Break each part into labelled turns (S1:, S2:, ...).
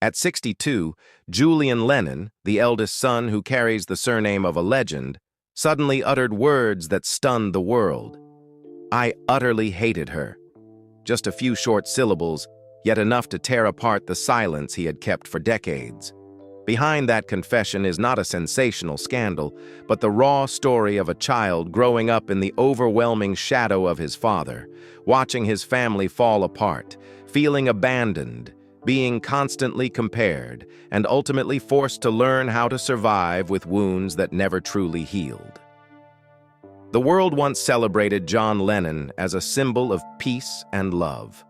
S1: At 62, Julian Lennon, the eldest son who carries the surname of a legend, suddenly uttered words that stunned the world. "I utterly hated her." Just a few short syllables, yet enough to tear apart the silence he had kept for decades. Behind that confession is not a sensational scandal, but the raw story of a child growing up in the overwhelming shadow of his father, watching his family fall apart, feeling abandoned, being constantly compared, and ultimately forced to learn how to survive with wounds that never truly healed. The world once celebrated John Lennon as a symbol of peace and love.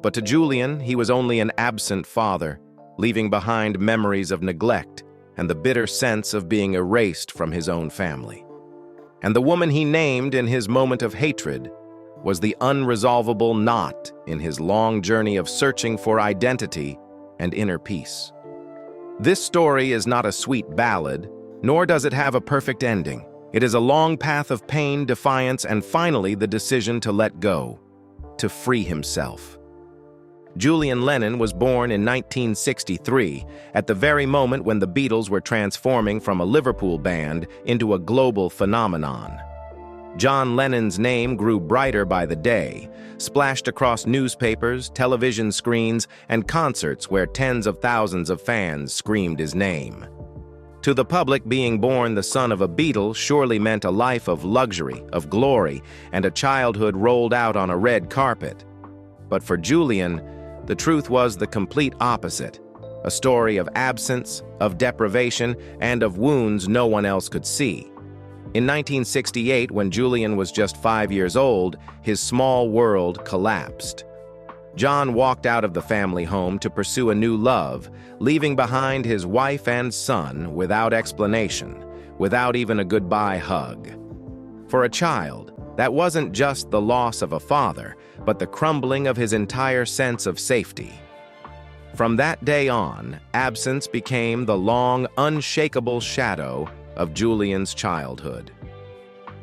S1: But to Julian, he was only an absent father, leaving behind memories of neglect and the bitter sense of being erased from his own family. And the woman he named in his moment of hatred was the unresolvable knot in his long journey of searching for identity and inner peace. This story is not a sweet ballad, nor does it have a perfect ending. It is a long path of pain, defiance, and finally the decision to let go, to free himself. Julian Lennon was born in 1963, at the very moment when the Beatles were transforming from a Liverpool band into a global phenomenon. John Lennon's name grew brighter by the day, splashed across newspapers, television screens, and concerts where tens of thousands of fans screamed his name. To the public, being born the son of a Beatle surely meant a life of luxury, of glory, and a childhood rolled out on a red carpet. But for Julian, the truth was the complete opposite, a story of absence, of deprivation, and of wounds no one else could see. In 1968, when Julian was just 5 years old, his small world collapsed. John walked out of the family home to pursue a new love, leaving behind his wife and son without explanation, without even a goodbye hug. For a child, that wasn't just the loss of a father, but the crumbling of his entire sense of safety. From that day on, absence became the long, unshakable shadow of Julian's childhood.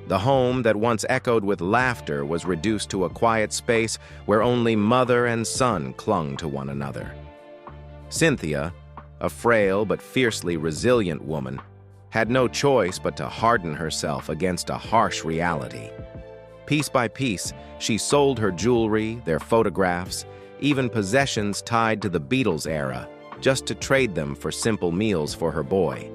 S1: The home that once echoed with laughter was reduced to a quiet space where only mother and son clung to one another. Cynthia, a frail but fiercely resilient woman, had no choice but to harden herself against a harsh reality. Piece by piece, she sold her jewelry, their photographs, even possessions tied to the Beatles era, just to trade them for simple meals for her boy.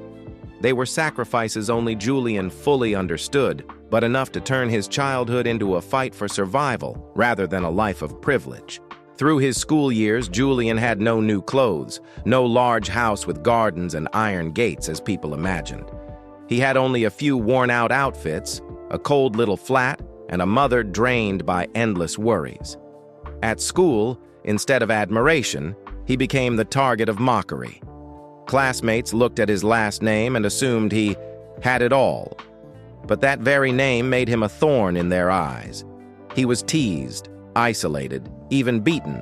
S1: They were sacrifices only Julian fully understood, but enough to turn his childhood into a fight for survival rather than a life of privilege. Through his school years, Julian had no new clothes, no large house with gardens and iron gates as people imagined. He had only a few worn-out outfits, a cold little flat, and a mother drained by endless worries. At school, instead of admiration, he became the target of mockery. Classmates looked at his last name and assumed he had it all. But that very name made him a thorn in their eyes. He was teased, isolated, even beaten,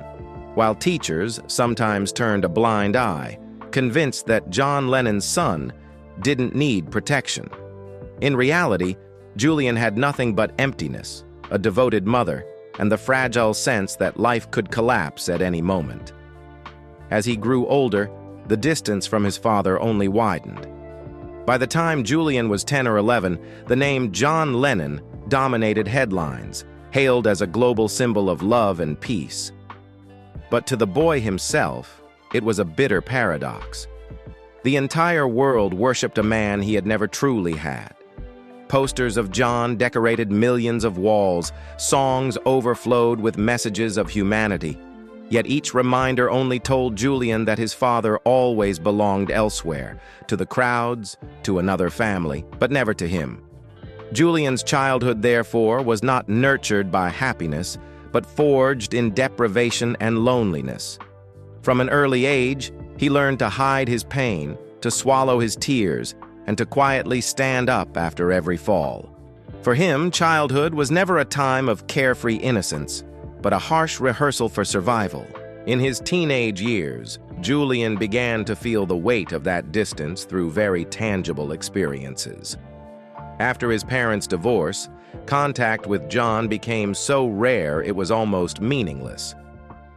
S1: while teachers sometimes turned a blind eye, convinced that John Lennon's son didn't need protection. In reality, Julian had nothing but emptiness, a devoted mother, and the fragile sense that life could collapse at any moment. As he grew older, the distance from his father only widened. By the time Julian was 10 or 11, the name John Lennon dominated headlines, hailed as a global symbol of love and peace. But to the boy himself, it was a bitter paradox. The entire world worshipped a man he had never truly had. Posters of John decorated millions of walls, songs overflowed with messages of humanity. Yet each reminder only told Julian that his father always belonged elsewhere, to the crowds, to another family, but never to him. Julian's childhood, therefore, was not nurtured by happiness, but forged in deprivation and loneliness. From an early age, he learned to hide his pain, to swallow his tears, and to quietly stand up after every fall. For him, childhood was never a time of carefree innocence, but a harsh rehearsal for survival. In his teenage years, Julian began to feel the weight of that distance through very tangible experiences. After his parents' divorce, contact with John became so rare it was almost meaningless.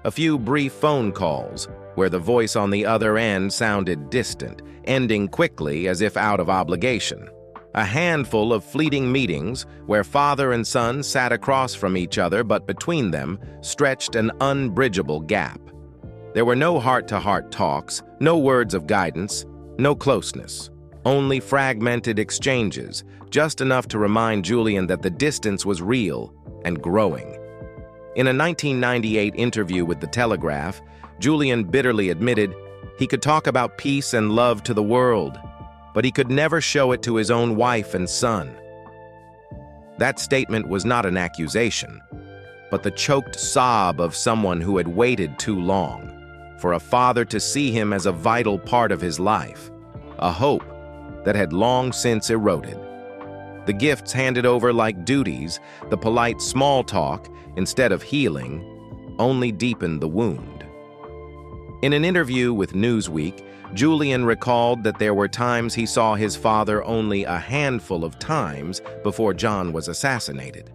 S1: A few brief phone calls, where the voice on the other end sounded distant, ending quickly as if out of obligation. A handful of fleeting meetings where father and son sat across from each other, but between them stretched an unbridgeable gap. There were no heart-to-heart talks, no words of guidance, no closeness, only fragmented exchanges, just enough to remind Julian that the distance was real and growing. In a 1998 interview with The Telegraph, Julian bitterly admitted he could talk about peace and love to the world, but he could never show it to his own wife and son. That statement was not an accusation, but the choked sob of someone who had waited too long for a father to see him as a vital part of his life, a hope that had long since eroded. The gifts handed over like duties, the polite small talk, instead of healing, only deepened the wound. In an interview with Newsweek, Julian recalled that there were times he saw his father only a handful of times before John was assassinated.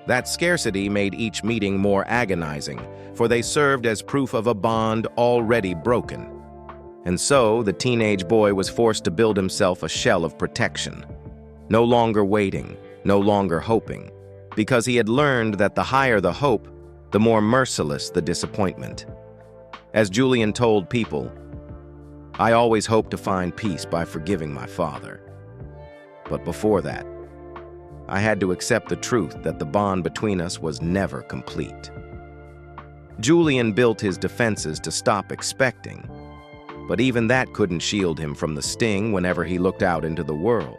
S1: That scarcity made each meeting more agonizing, for they served as proof of a bond already broken. And so, the teenage boy was forced to build himself a shell of protection. No longer waiting, no longer hoping, because he had learned that the higher the hope, the more merciless the disappointment. As Julian told People, "I always hoped to find peace by forgiving my father. But before that, I had to accept the truth that the bond between us was never complete." Julian built his defenses to stop expecting, but even that couldn't shield him from the sting whenever he looked out into the world.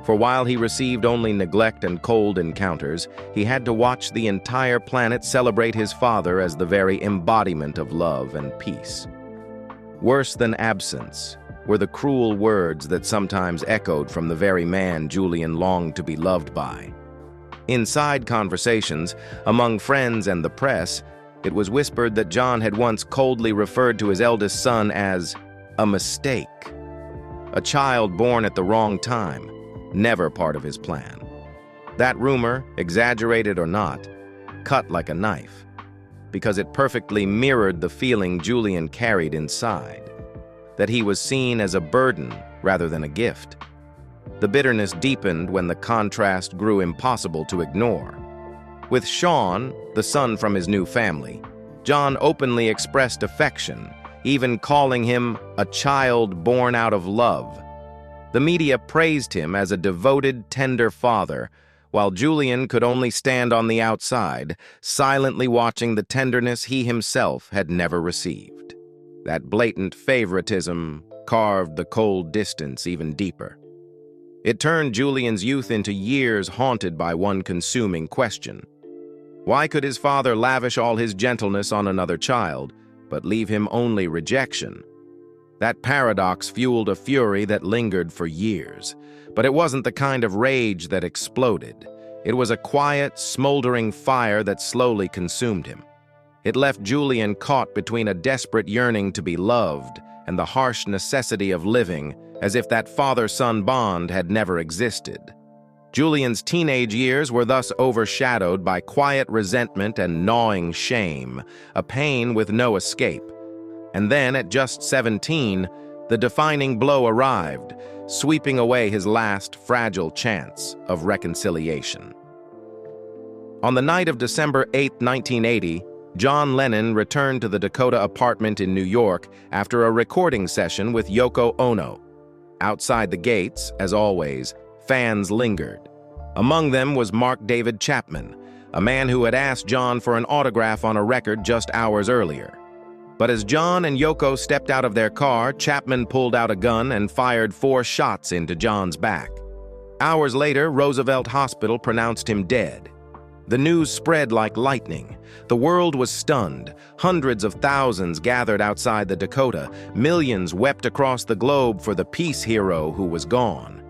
S1: For while he received only neglect and cold encounters, he had to watch the entire planet celebrate his father as the very embodiment of love and peace. Worse than absence were the cruel words that sometimes echoed from the very man Julian longed to be loved by. Inside conversations, among friends and the press, it was whispered that John had once coldly referred to his eldest son as a mistake, a child born at the wrong time, never part of his plan. That rumor, exaggerated or not, cut like a knife, because it perfectly mirrored the feeling Julian carried inside, that he was seen as a burden rather than a gift. The bitterness deepened when the contrast grew impossible to ignore. With Sean, the son from his new family, John openly expressed affection, even calling him a child born out of love. The media praised him as a devoted, tender father, while Julian could only stand on the outside, silently watching the tenderness he himself had never received. That blatant favoritism carved the cold distance even deeper. It turned Julian's youth into years haunted by one consuming question. Why could his father lavish all his gentleness on another child, but leave him only rejection? That paradox fueled a fury that lingered for years, but it wasn't the kind of rage that exploded. It was a quiet, smoldering fire that slowly consumed him. It left Julian caught between a desperate yearning to be loved and the harsh necessity of living, as if that father-son bond had never existed. Julian's teenage years were thus overshadowed by quiet resentment and gnawing shame, a pain with no escape. And then, at just 17, the defining blow arrived, sweeping away his last fragile chance of reconciliation. On the night of December 8, 1980, John Lennon returned to the Dakota apartment in New York after a recording session with Yoko Ono. Outside the gates, as always, fans lingered. Among them was Mark David Chapman, a man who had asked John for an autograph on a record just hours earlier. But as John and Yoko stepped out of their car, Chapman pulled out a gun and fired 4 shots into John's back. Hours later, Roosevelt Hospital pronounced him dead. The news spread like lightning. The world was stunned. Hundreds of thousands gathered outside the Dakota. Millions wept across the globe for the peace hero who was gone.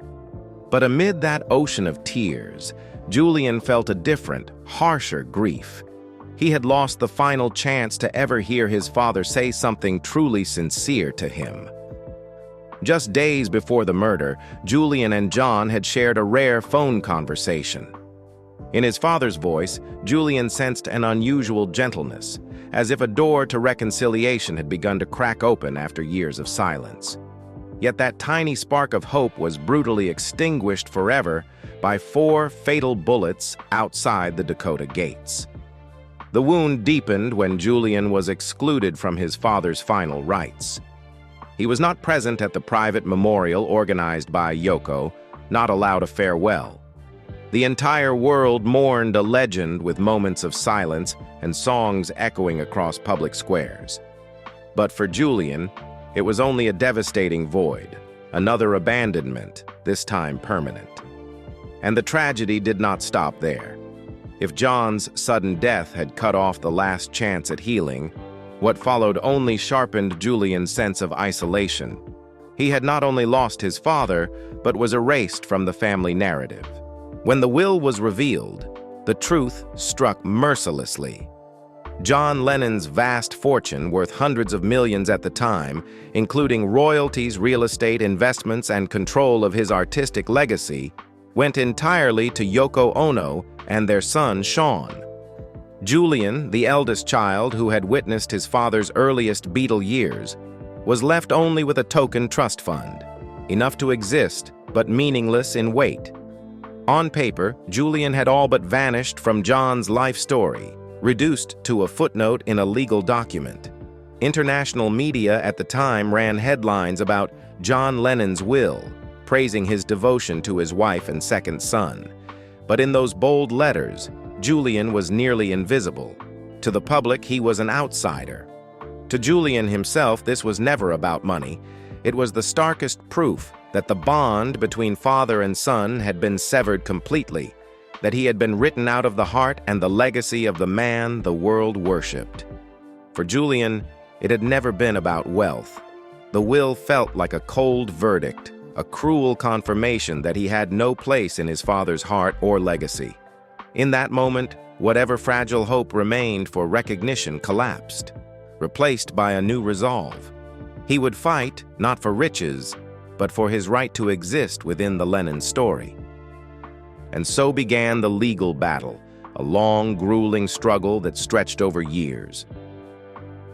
S1: But amid that ocean of tears, Julian felt a different, harsher grief. He had lost the final chance to ever hear his father say something truly sincere to him. Just days before the murder, Julian and John had shared a rare phone conversation. In his father's voice, Julian sensed an unusual gentleness, as if a door to reconciliation had begun to crack open after years of silence. Yet that tiny spark of hope was brutally extinguished forever by 4 fatal bullets outside the Dakota gates. The wound deepened when Julian was excluded from his father's final rites. He was not present at the private memorial organized by Yoko, not allowed a farewell. The entire world mourned a legend with moments of silence and songs echoing across public squares. But for Julian, it was only a devastating void, another abandonment, this time permanent. And the tragedy did not stop there. If John's sudden death had cut off the last chance at healing, what followed only sharpened Julian's sense of isolation. He had not only lost his father, but was erased from the family narrative. When the will was revealed, the truth struck mercilessly. John Lennon's vast fortune, worth hundreds of millions at the time, including royalties, real estate, investments, and control of his artistic legacy, went entirely to Yoko Ono and their son, Sean. Julian, the eldest child who had witnessed his father's earliest Beatle years, was left only with a token trust fund, enough to exist, but meaningless in weight. On paper, Julian had all but vanished from John's life story, reduced to a footnote in a legal document. International media at the time ran headlines about John Lennon's will, praising his devotion to his wife and second son. But in those bold letters, Julian was nearly invisible. To the public, he was an outsider. To Julian himself, this was never about money. It was the starkest proof that the bond between father and son had been severed completely, that he had been written out of the heart and the legacy of the man the world worshipped. For Julian, it had never been about wealth. The will felt like a cold verdict, a cruel confirmation that he had no place in his father's heart or legacy. In that moment, whatever fragile hope remained for recognition collapsed, replaced by a new resolve. He would fight, not for riches, but for his right to exist within the Lennon story. And so began the legal battle, a long, grueling struggle that stretched over years.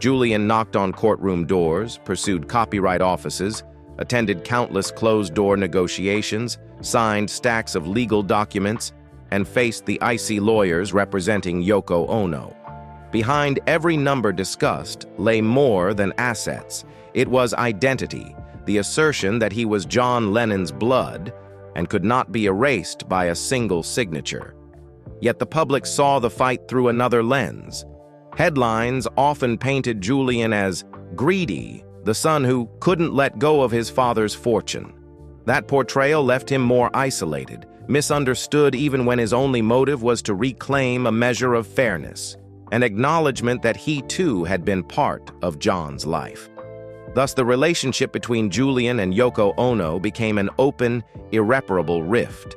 S1: Julian knocked on courtroom doors, pursued copyright offices, attended countless closed-door negotiations, signed stacks of legal documents, and faced the icy lawyers representing Yoko Ono. Behind every number discussed lay more than assets. It was identity, the assertion that he was John Lennon's blood and could not be erased by a single signature. Yet the public saw the fight through another lens. Headlines often painted Julian as greedy, the son who couldn't let go of his father's fortune. That portrayal left him more isolated, misunderstood even when his only motive was to reclaim a measure of fairness, an acknowledgement that he too had been part of John's life. Thus, the relationship between Julian and Yoko Ono became an open, irreparable rift.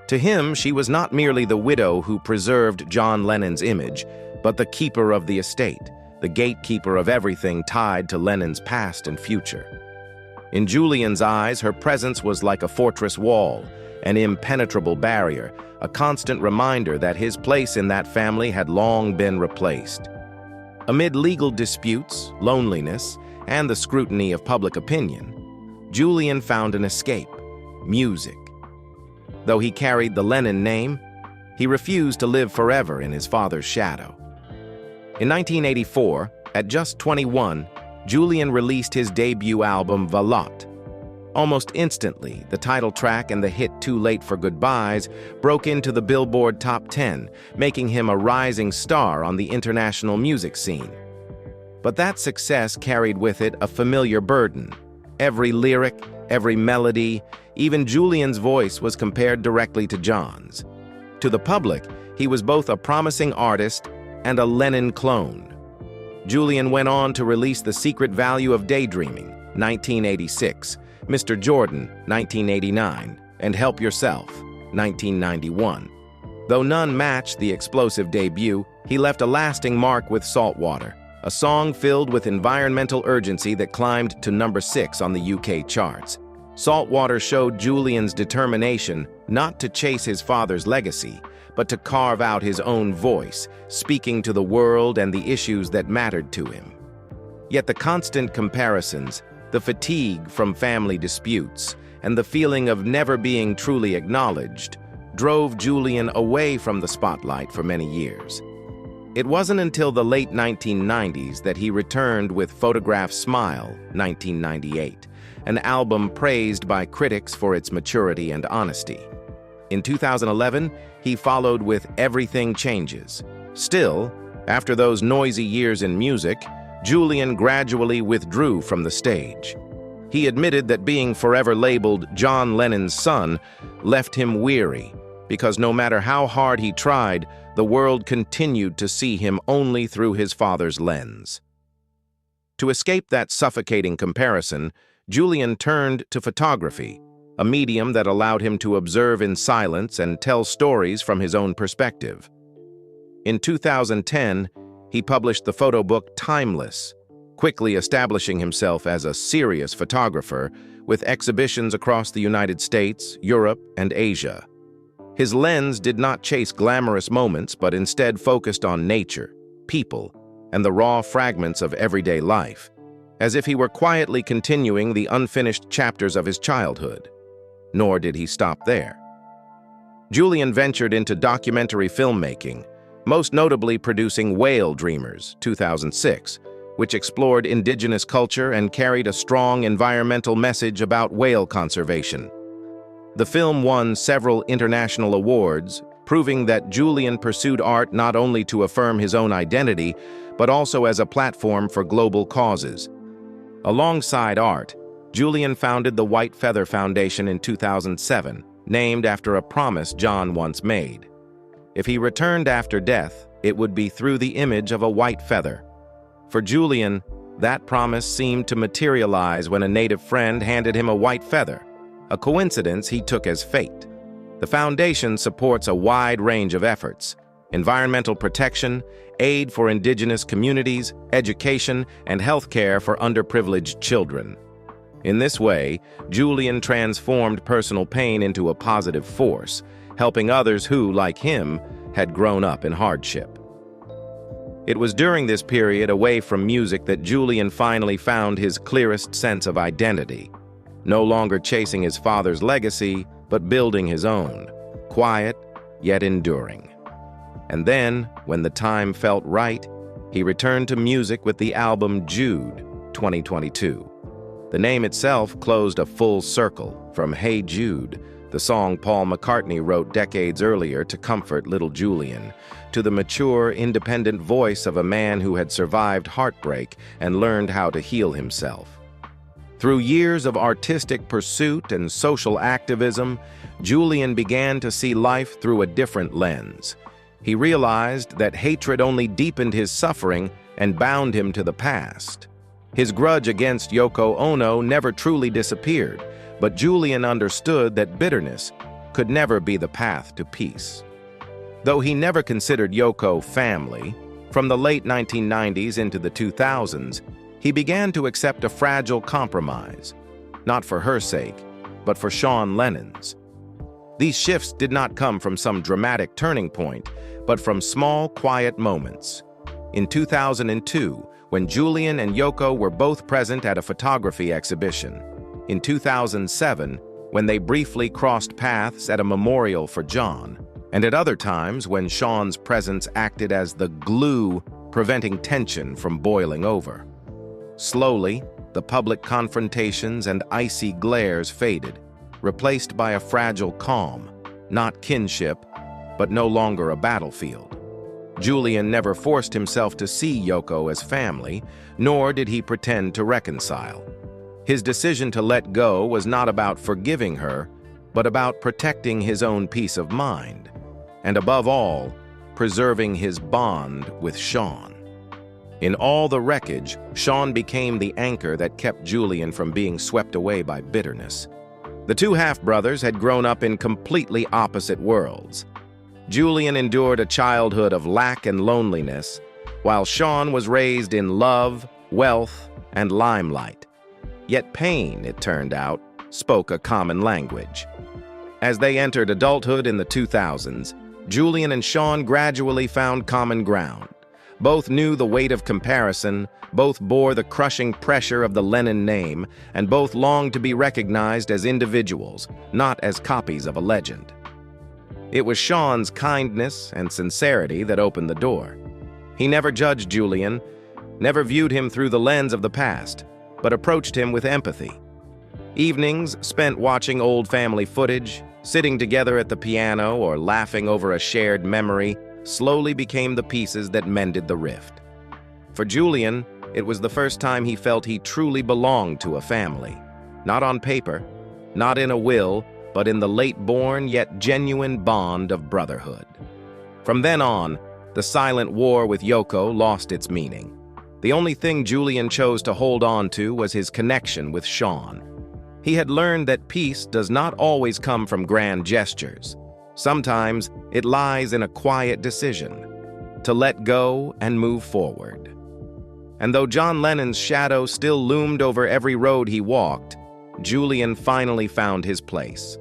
S1: To him, she was not merely the widow who preserved John Lennon's image, but the keeper of the estate, the gatekeeper of everything tied to Lennon's past and future. In Julian's eyes, her presence was like a fortress wall, an impenetrable barrier, a constant reminder that his place in that family had long been replaced. Amid legal disputes, loneliness, and the scrutiny of public opinion, Julian found an escape: music. Though he carried the Lennon name, he refused to live forever in his father's shadow. In 1984, at just 21, Julian released his debut album, Valot. Almost instantly, the title track and the hit Too Late for Goodbyes broke into the Billboard Top 10, making him a rising star on the international music scene. But that success carried with it a familiar burden. Every lyric, every melody, even Julian's voice was compared directly to John's. To the public, he was both a promising artist and a Lennon clone. Julian went on to release The Secret Value of Daydreaming, 1986, Mr. Jordan, 1989, and Help Yourself, 1991. Though none matched the explosive debut, he left a lasting mark with Saltwater, a song filled with environmental urgency that climbed to number 6 on the UK charts. Saltwater showed Julian's determination not to chase his father's legacy, but to carve out his own voice, speaking to the world and the issues that mattered to him. Yet the constant comparisons, the fatigue from family disputes, and the feeling of never being truly acknowledged drove Julian away from the spotlight for many years. It wasn't until the late 1990s that he returned with Photograph Smile, 1998, an album praised by critics for its maturity and honesty. In 2011, he followed with Everything Changes. Still, after those noisy years in music, Julian gradually withdrew from the stage. He admitted that being forever labeled John Lennon's son left him weary, because no matter how hard he tried, the world continued to see him only through his father's lens. To escape that suffocating comparison, Julian turned to photography, a medium that allowed him to observe in silence and tell stories from his own perspective. In 2010, he published the photo book Timeless, quickly establishing himself as a serious photographer with exhibitions across the United States, Europe, and Asia. His lens did not chase glamorous moments, but instead focused on nature, people, and the raw fragments of everyday life, as if he were quietly continuing the unfinished chapters of his childhood. Nor did he stop there. Julian ventured into documentary filmmaking, most notably producing Whale Dreamers, 2006, which explored indigenous culture and carried a strong environmental message about whale conservation. The film won several international awards, proving that Julian pursued art not only to affirm his own identity, but also as a platform for global causes. Alongside art, Julian founded the White Feather Foundation in 2007, named after a promise John once made. If he returned after death, it would be through the image of a white feather. For Julian, that promise seemed to materialize when a native friend handed him a white feather, a coincidence he took as fate. The foundation supports a wide range of efforts: environmental protection, aid for indigenous communities, education, and healthcare for underprivileged children. In this way, Julian transformed personal pain into a positive force, helping others who, like him, had grown up in hardship. It was during this period away from music that Julian finally found his clearest sense of identity, no longer chasing his father's legacy, but building his own, quiet yet enduring. And then, when the time felt right, he returned to music with the album Jude, 2022. The name itself closed a full circle, from Hey Jude, the song Paul McCartney wrote decades earlier to comfort little Julian, to the mature, independent voice of a man who had survived heartbreak and learned how to heal himself. Through years of artistic pursuit and social activism, Julian began to see life through a different lens. He realized that hatred only deepened his suffering and bound him to the past. His grudge against Yoko Ono never truly disappeared, but Julian understood that bitterness could never be the path to peace. Though he never considered Yoko family, from the late 1990s into the 2000s, he began to accept a fragile compromise, not for her sake, but for John Lennon's. These shifts did not come from some dramatic turning point, but from small, quiet moments. In 2002, when Julian and Yoko were both present at a photography exhibition. In 2007, when they briefly crossed paths at a memorial for John. And at other times when Sean's presence acted as the glue preventing tension from boiling over. Slowly, the public confrontations and icy glares faded, replaced by a fragile calm, not kinship, but no longer a battlefield. Julian never forced himself to see Yoko as family, nor did he pretend to reconcile. His decision to let go was not about forgiving her, but about protecting his own peace of mind, and above all, preserving his bond with Sean. In all the wreckage, Sean became the anchor that kept Julian from being swept away by bitterness. The two half-brothers had grown up in completely opposite worlds. Julian endured a childhood of lack and loneliness, while Sean was raised in love, wealth, and limelight. Yet pain, it turned out, spoke a common language. As they entered adulthood in the 2000s, Julian and Sean gradually found common ground. Both knew the weight of comparison, both bore the crushing pressure of the Lennon name, and both longed to be recognized as individuals, not as copies of a legend. It was Sean's kindness and sincerity that opened the door. He never judged Julian, never viewed him through the lens of the past, but approached him with empathy. Evenings spent watching old family footage, sitting together at the piano, or laughing over a shared memory slowly became the pieces that mended the rift. For Julian, it was the first time he felt he truly belonged to a family. Not on paper, not in a will, but in the late-born yet genuine bond of brotherhood. From then on, the silent war with Yoko lost its meaning. The only thing Julian chose to hold on to was his connection with Sean. He had learned that peace does not always come from grand gestures. Sometimes it lies in a quiet decision, to let go and move forward. And though John Lennon's shadow still loomed over every road he walked, Julian finally found his place.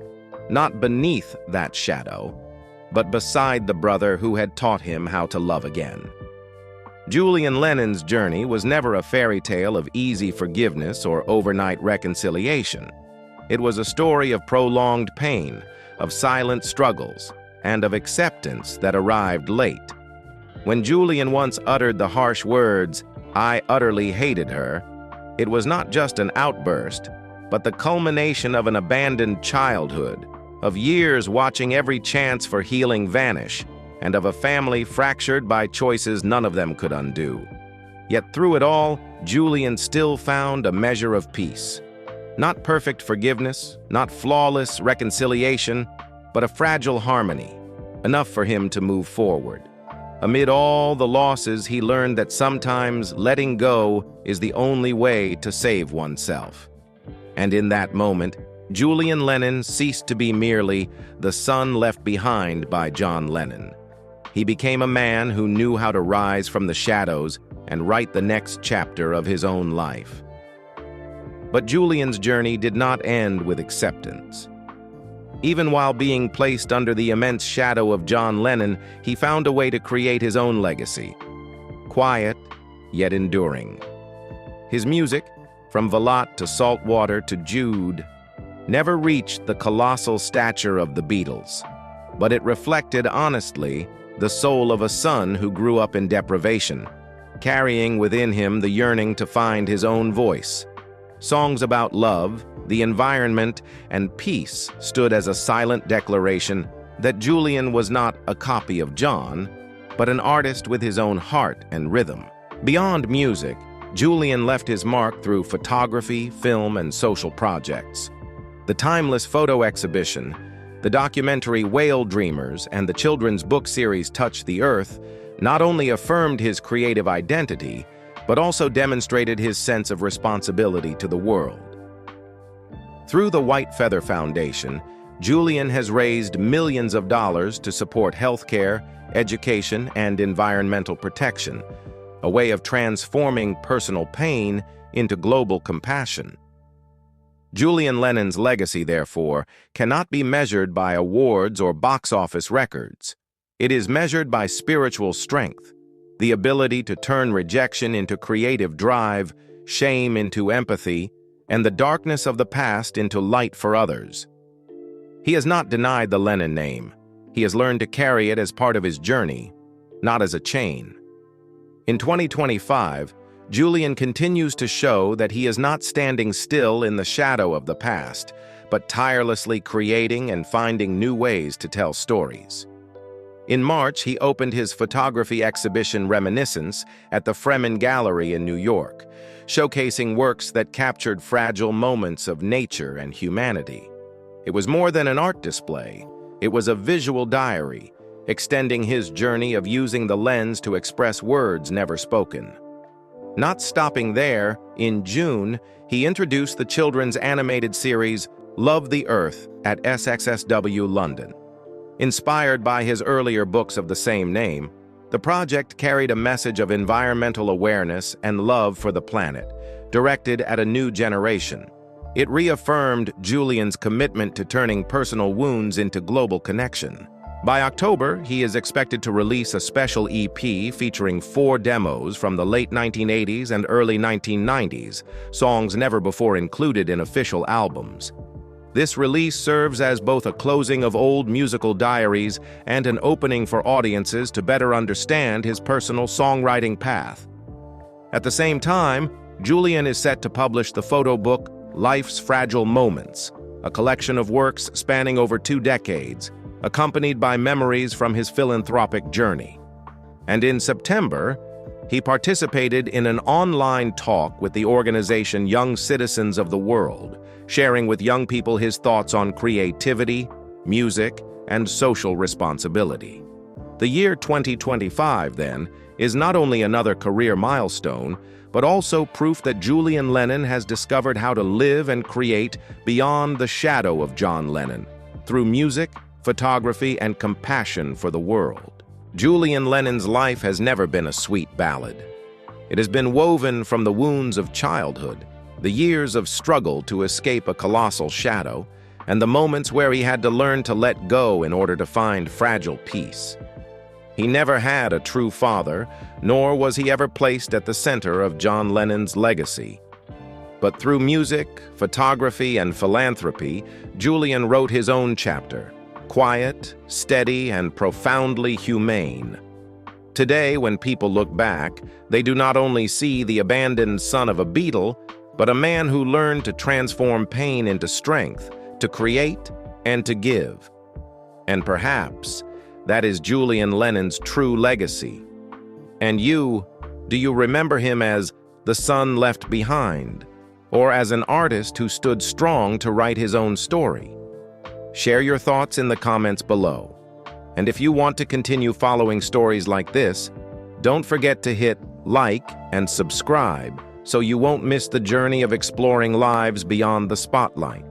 S1: Not beneath that shadow, but beside the brother who had taught him how to love again. Julian Lennon's journey was never a fairy tale of easy forgiveness or overnight reconciliation. It was a story of prolonged pain, of silent struggles, and of acceptance that arrived late. When Julian once uttered the harsh words, "I utterly hated her," it was not just an outburst, but the culmination of an abandoned childhood, of years watching every chance for healing vanish, and of a family fractured by choices none of them could undo. Yet through it all, Julian still found a measure of peace. Not perfect forgiveness, not flawless reconciliation, but a fragile harmony, enough for him to move forward. Amid all the losses, he learned that sometimes letting go is the only way to save oneself. And in that moment, Julian Lennon ceased to be merely the son left behind by John Lennon. He became a man who knew how to rise from the shadows and write the next chapter of his own life. But Julian's journey did not end with acceptance. Even while being placed under the immense shadow of John Lennon, he found a way to create his own legacy. Quiet, yet enduring. His music, from Velat to Saltwater to Jude, never reached the colossal stature of the Beatles, but it reflected honestly the soul of a son who grew up in deprivation, carrying within him the yearning to find his own voice. Songs about love, the environment, and peace stood as a silent declaration that Julian was not a copy of John, but an artist with his own heart and rhythm. Beyond music, Julian left his mark through photography, film, and social projects. The timeless photo exhibition, the documentary Whale Dreamers, and the children's book series Touch the Earth not only affirmed his creative identity, but also demonstrated his sense of responsibility to the world. Through the White Feather Foundation, Julian has raised millions of dollars to support healthcare, education, and environmental protection, a way of transforming personal pain into global compassion. Julian Lennon's legacy, therefore, cannot be measured by awards or box office records. It is measured by spiritual strength, the ability to turn rejection into creative drive, shame into empathy, and the darkness of the past into light for others. He has not denied the Lennon name. He has learned to carry it as part of his journey, not as a chain. In 2025, Julian continues to show that he is not standing still in the shadow of the past, but tirelessly creating and finding new ways to tell stories. In March, he opened his photography exhibition Reminiscence at the Fremen Gallery in New York, showcasing works that captured fragile moments of nature and humanity. It was more than an art display. It was a visual diary, extending his journey of using the lens to express words never spoken. Not stopping there, in June, he introduced the children's animated series Love the Earth at SXSW London. Inspired by his earlier books of the same name, the project carried a message of environmental awareness and love for the planet, directed at a new generation. It reaffirmed Julian's commitment to turning personal wounds into global connection. By October, he is expected to release a special EP featuring 4 demos from the late 1980s and early 1990s, songs never before included in official albums. This release serves as both a closing of old musical diaries and an opening for audiences to better understand his personal songwriting path. At the same time, Julian is set to publish the photo book Life's Fragile Moments, a collection of works spanning over 2 decades, accompanied by memories from his philanthropic journey. And in September, he participated in an online talk with the organization Young Citizens of the World, sharing with young people his thoughts on creativity, music, and social responsibility. The year 2025, then, is not only another career milestone, but also proof that Julian Lennon has discovered how to live and create beyond the shadow of John Lennon, through music, photography, and compassion for the world. Julian Lennon's life has never been a sweet ballad. It has been woven from the wounds of childhood, the years of struggle to escape a colossal shadow, and the moments where he had to learn to let go in order to find fragile peace. He never had a true father, nor was he ever placed at the center of John Lennon's legacy. But through music, photography, and philanthropy, Julian wrote his own chapter, quiet, steady, and profoundly humane. Today, when people look back, they do not only see the abandoned son of a Beatle, but a man who learned to transform pain into strength, to create and to give. And perhaps that is Julian Lennon's true legacy. And you, do you remember him as the son left behind, or as an artist who stood strong to write his own story? Share your thoughts in the comments below. And if you want to continue following stories like this, don't forget to hit like and subscribe so you won't miss the journey of exploring lives beyond the spotlight.